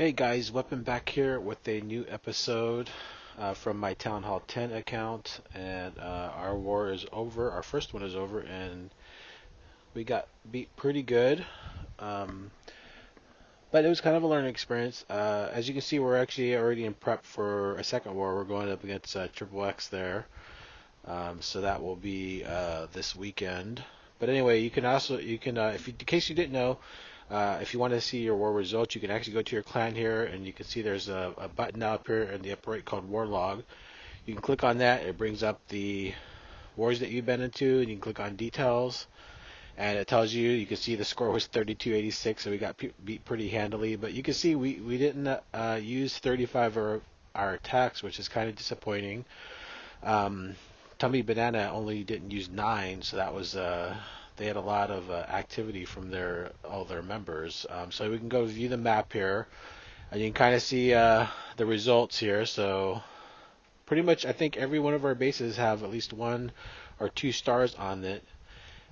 Hey guys, Weapon back here with a new episode from my Town Hall 10 account, and our war is over. Our first one is over, and we got beat pretty good. Um, but it was kind of a learning experience. As you can see, we're actually already in prep for a second war. We're going up against Triple X there, so that will be this weekend. But anyway, if you, in case you didn't know, if you want to see your war results, you can actually go to your clan here, and you can see there's a button up here in the upper right called War Log. You can click on that. It brings up the wars that you've been into, and you can click on Details, and it tells you. You can see the score was 32-86, so we got beat pretty handily. But you can see we didn't use 35 of our attacks, which is kind of disappointing. Um, Tummy Banana only didn't use 9, so that was they had a lot of activity from all their members. So we can go view the map here, and you can kind of see the results here. So pretty much, I think every one of our bases have at least 1 or 2 stars on it,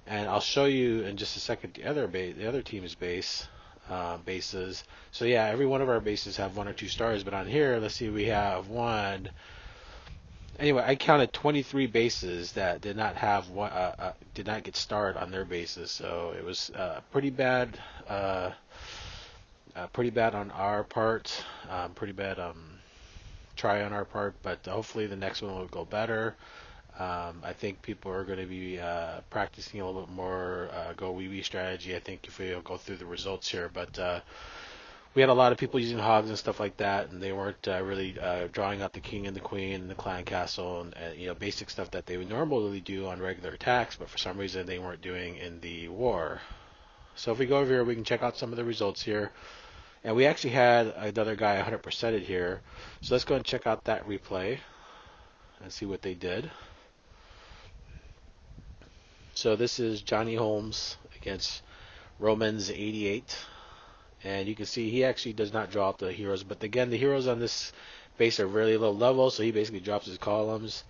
and I'll show you in just a second the other team's bases. So yeah, every one of our bases have 1 or 2 stars, but on here, let's see, we have one. Anyway, I counted 23 bases that did not have did not get starred on their bases, so it was pretty bad on our part, pretty bad try on our part. But hopefully the next one will go better. I think people are going to be practicing a little bit more go wee wee strategy. I think if we'll go through the results here, but we had a lot of people using hogs and stuff like that, and they weren't really drawing out the king and the queen and the clan castle and basic stuff that they would normally do on regular attacks, but for some reason they weren't doing in the war. So if we go over here, we can check out some of the results here, and we actually had another guy 100%ed here. So let's go and check out that replay and see what they did. So this is Johnny Holmes against Romans 88. And you can see he actually does not draw out the heroes, but again, the heroes on this base are really low level, so he basically drops his columns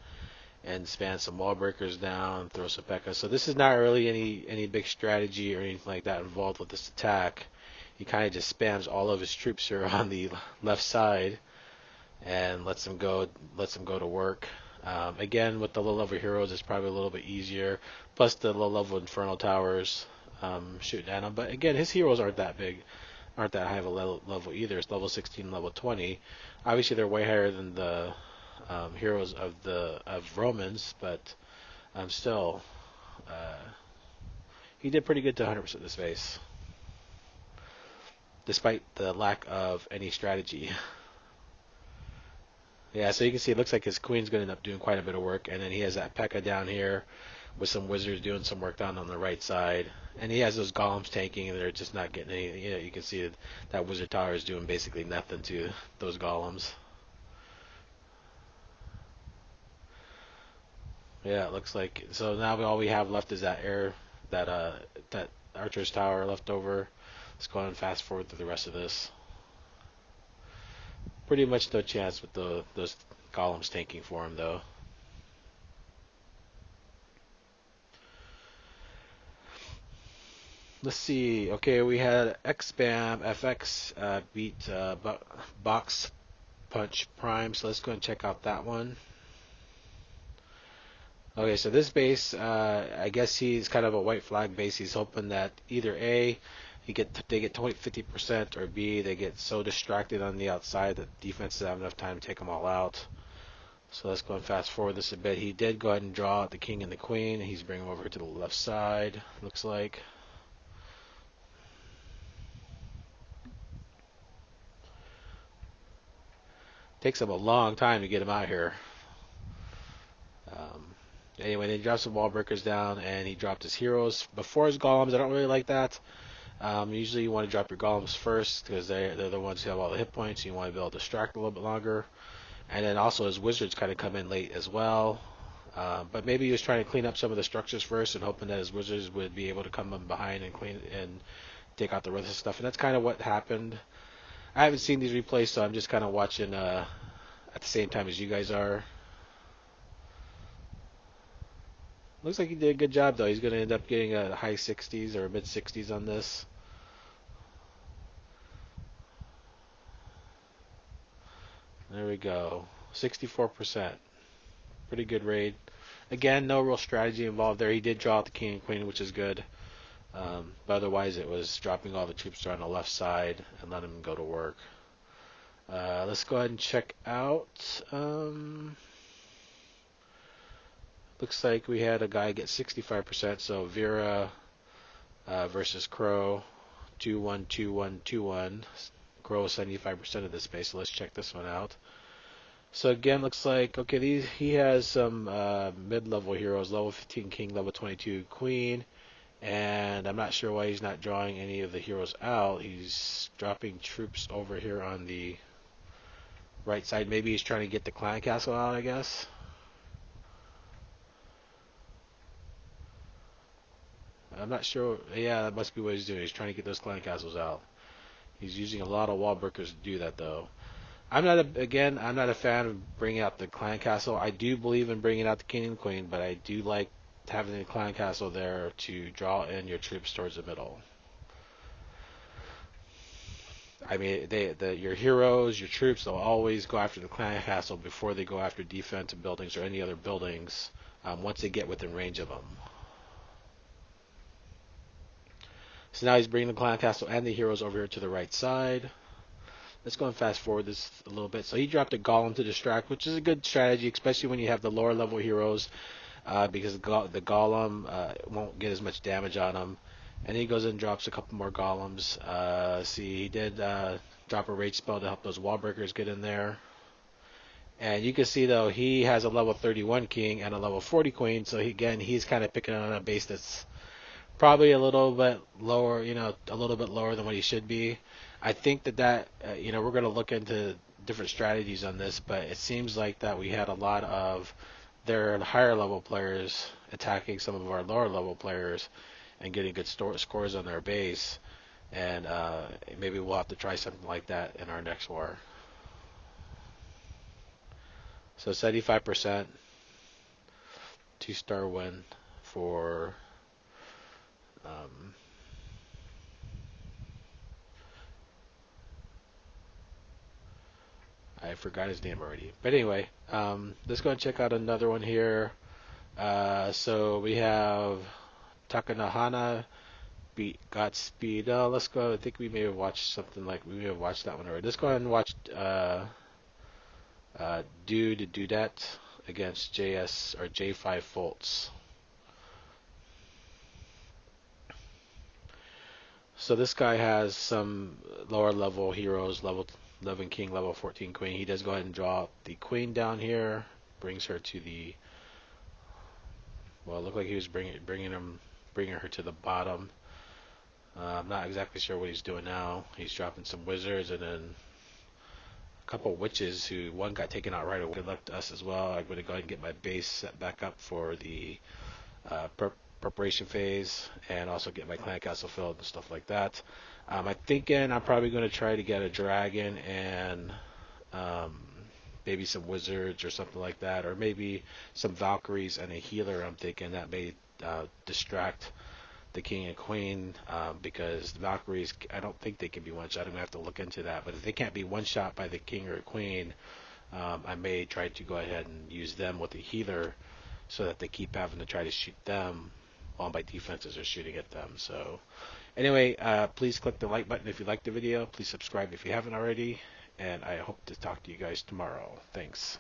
and spans some wall breakers down, throws some P.E.K.K.A. So this is not really any big strategy or anything like that involved with this attack. He kind of just spams all of his troops here on the left side and lets them go to work. Again, with the low level heroes, it's probably a little bit easier. Plus the low level Infernal Towers shooting at him, but again, his heroes aren't that big. Aren't that high of a level either. It's level 16, level 20. Obviously, they're way higher than the heroes of Romans, but still, uh, he did pretty good to 100% this base, despite the lack of any strategy. Yeah, so you can see it looks like his queen's going to end up doing quite a bit of work, and then he has that P.E.K.K.A. down here with some wizards doing some work down on the right side. And he has those golems tanking, and they're just not getting any. You can see that wizard tower is doing basically nothing to those golems. Yeah, it looks like so. Now all we have left is that archer's tower left over. Let's go ahead and fast forward through the rest of this. Pretty much no chance with those golems tanking for him though. Let's see. Okay, we had XBAM FX beat Box Punch Prime, so let's go and check out that one. Okay, so this base, I guess he's kind of a white flag base. He's hoping that either A, they get 50%, or B, they get so distracted on the outside that defense doesn't have enough time to take them all out. So let's go and fast forward this a bit. He did go ahead and draw out the king and the queen. He's bringing them over to the left side, looks like. Takes him a long time to get him out here. Um, anyway, then he drops some wall breakers down, and he dropped his heroes before his golems. I don't really like that. Usually you want to drop your golems first because they're the ones who have all the hit points. You want to be able to distract a little bit longer. And then also his wizards kind of come in late as well. But maybe he was trying to clean up some of the structures first and hoping that his wizards would be able to come in behind and clean and take out the rest of the stuff. And that's kind of what happened. I haven't seen these replays, so I'm just kind of watching at the same time as you guys are. Looks like he did a good job, though. He's going to end up getting a high 60s or mid 60s on this. There we go. 64%. Pretty good raid. Again, no real strategy involved there. He did draw out the king and queen, which is good. But otherwise, it was dropping all the troops on the left side and letting him go to work. Let's go ahead and check out. Looks like we had a guy get 65%. So Vera versus Crow, 2-1-2-1-2-1. Crow 75% of the space. So let's check this one out. So again, looks like okay. He has some mid-level heroes: level 15 king, level 22 queen. And I'm not sure why he's not drawing any of the heroes out. He's dropping troops over here on the right side. Maybe he's trying to get the clan castle out, I guess. I'm not sure. Yeah, that must be what he's doing. He's trying to get those clan castles out. He's using a lot of wall breakers to do that, though. I'm not a fan of bringing out the clan castle. I do believe in bringing out the king and queen, but I do like having the clan castle there to draw in your troops towards the middle. I mean, your heroes, your troops, they'll always go after the clan castle before they go after defensive buildings or any other buildings once they get within range of them. So now he's bringing the clan castle and the heroes over here to the right side. Let's go and fast forward this a little bit. So he dropped a golem to distract, which is a good strategy, especially when you have the lower level heroes, because the golem won't get as much damage on him. And he goes and drops a couple more golems. See, he did drop a rage spell to help those wall breakers get in there. And you can see, though, he has a level 31 king and a level 40 queen. So he's kind of picking on a base that's probably a little bit lower, a little bit lower than what he should be. I think that we're going to look into different strategies on this, but it seems like that we had a lot of their higher level players attacking some of our lower level players and getting good scores on their base, and maybe we'll have to try something like that in our next war. So 75%, 2-star win for I forgot his name already. But anyway, let's go and check out another one here. So we have Takanahana beat Godspeed. Let's go. I think we may have watched something like we may have watched that one already. Let's go ahead and watch Dude Do That against JS or J5 Foltz. So this guy has some lower level heroes, level 11 king, level 14 queen. He does go ahead and draw the queen down here, brings her to the. Well, it looked like he was bringing her to the bottom. I'm not exactly sure what he's doing now. He's dropping some wizards and then a couple witches who one got taken out right away. Good luck to us as well. I'm going to go ahead and get my base set back up for the preparation phase and also get my clan castle filled and stuff like that. I'm thinking I'm probably going to try to get a dragon and maybe some wizards or something like that, or maybe some Valkyries and a healer. I'm thinking that may distract the king and queen because the Valkyries, I don't think they can be one shot. I'm going to have to look into that. But if they can't be one shot by the king or queen, I may try to go ahead and use them with the healer so that they keep having to try to shoot them while my defenses are shooting at them. So anyway, please click the like button if you liked the video. Please subscribe if you haven't already. And I hope to talk to you guys tomorrow. Thanks.